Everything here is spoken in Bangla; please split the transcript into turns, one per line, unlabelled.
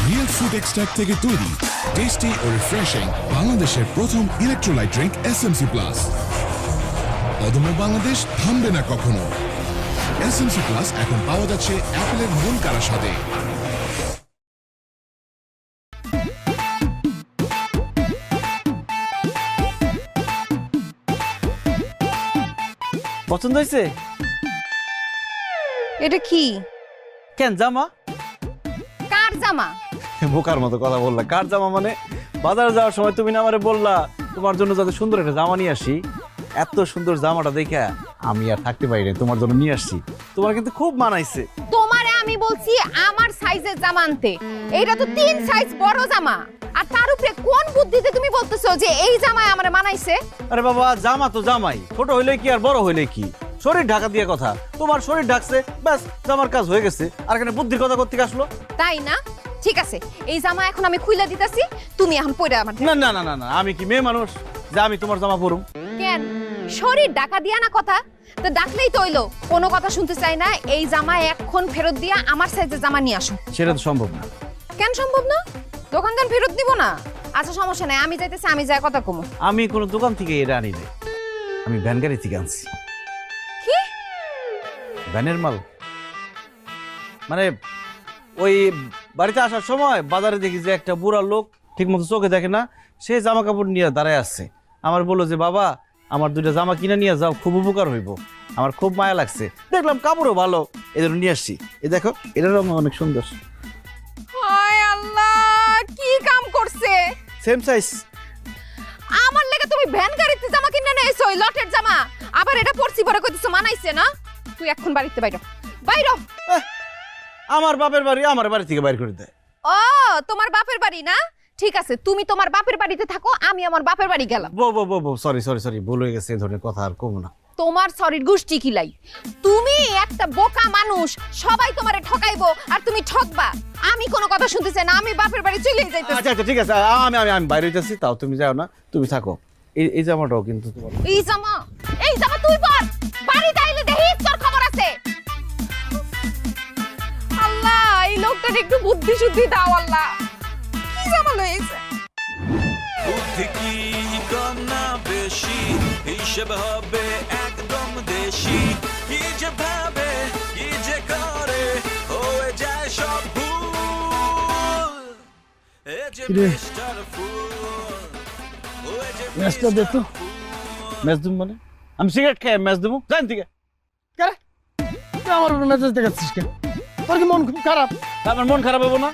রিয়েল ফ্রুট এক্সট্রাক্ট থেকে তৈরি টেস্টি ও রিফ্রেশিং বাংলাদেশের প্রথম ইলেকট্রোলাইট ড্রিঙ্ক এসএমসি প্লাস। অদম্য বাংলাদেশ থামবে না কখনো। এসএমসি প্লাস এখন পাওয়া যাচ্ছে অ্যাপেলের মন কাড়া স্বাদে।
পছন্দ হয়েছে?
এটা কি?
কেন জামা?
কার জামা?
বোকার মতো কথা বললা। কার জামা মানে? বাজারে যাওয়ার সময় তুমি না আমারে বললা তোমার জন্য যাতে সুন্দর একটা জামা নিয়ে আসি। এত সুন্দর জামাটা দেখে আমি আর থাকতে পারি না, তোমার জন্য নিয়ে আসছি। তোমার কিন্তু খুব মানাইছে।
তোমারে আমি বলছি আমার সাইজের জামা আনতে, এইটা তো 3 সাইজ বড় জামা। আর তার উপরে কোন বুদ্ধিতে তুমি বলতেছো যে এই জামায় আমারে মানাইছে?
আরে বাবা, জামা তো জামাই, ছোট হইলে কি আর বড় হইলে কি, শরীর ঢাকা দিয়ে কথা। তোমার শরীর ঢাকছে, ব্যাস জামার কাজ হয়ে গেছে। আর এখানে বুদ্ধির কথা করতে আসলো?
তাই না? ঠিক আছে, এই জামা এখন আমি খুইলা দিতেছি, তুমি এখন পরে আমার।
না না না না না, আমি কি মেয়ে মানুষ যে আমি তোমার জামা পরুম?
কেন শরীর ঢাকা দিয়া না কথা? তো ডাকলেই তো হইলো, কোনো কথা শুনতে চাই না। এই জামা এখন ফেরত দিয়া আমার সাইজের জামা নিয়ে আসো।
সেটা তো সম্ভব না।
কেন সম্ভব না? দোকানদার ফেরত দিব না? আচ্ছা সমস্যা নাই, আমি যাইতেছি, আমি যাই কথা কমু।
আমি কোনো দোকান থেকে এটা আনি নাই, আমি ভ্যান গাড়ি থেকে আনছি।
কি
ভ্যানের মাল? মানে ওই বাড়িতে আসার সময় বাজারে দেখি যে একটা বুড়া লোক ঠিক মতো চোখে দেখে না, সে জামা কাপড় নিয়ে দাঁড়ায় আছে। আমার বললো যে বাবা আমার 2টা জামা কিনে নিয়ে যাও, খুব উপকার হইব। আমার খুব মায়া লাগছে, দেখলাম কাপড়ও ভালো, এদের নিয়ে আসছি। এই দেখো, এটার রঙ অনেক সুন্দর।
হায় আল্লাহ, কি কাম করছে!
Same size.
আমার লেগে তুমি ভ্যান গাড়িতে জামা কিনে নিয়ে এসো, ওই লটের জামা। আবার এটা পরছি পরে কইতেছো মানাইছে না। তুই এখন বাড়িতে বাইরো, বাইরো।
আমার বাপের বাড়ি, আমার বাড়ি থেকে বাইর করে দেয়।
ও তোমার বাপের বাড়ি না? ঠিক আছে, তুমি তোমার বাপের বাড়িতে থাকো, আমি আমার বাপের বাড়ি গেলাম।
বো সরি সরি সরি, ভুল হয়ে গেছে। এই ধরনের কথা আর কমো না।
তোমার সরির গুষ্টি কিলাই। তুমি একটা বোকা মানুষ, সবাই তোমারে ঠকাইবো আর তুমি ঠকবা। আমি কোনো কথা শুনতে চাই না, আমি বাপের বাড়ি চলে যাইতেছি।
আচ্ছা আচ্ছা ঠিক আছে, আমি আমি আমি বাইরে হইতেছি, তাও তুমি যাও না, তুমি থাকো। এই জামাটাও কিন্তু তোমার।
এই জামা তুই পর, বাড়িতে আইলে দেখিস তোর খবর আছে। আল্লাহ, এই লোকটার একটু বুদ্ধি শুদ্ধি দাও আল্লাহ। কি জামা লইছে?
বুদ্ধি কি কম না বেশি, হিসেব হবে একদম দেশি। কি যে ভাবে, কি যে করে, হয়ে যায় সব ভুল। এ যে মিস্টার ফুল, ওই যে
ম্যাচটা দে তো। ম্যাচ দেবো মানে? আমি সিগারেট খাই ম্যাচ দেবো? জান থেকে
কারে তুই আমার উপর মেজাজ দেখাচ্ছিস কেন? তোর কি মন খুব খারাপ?
আমার মন খারাপ হবো না?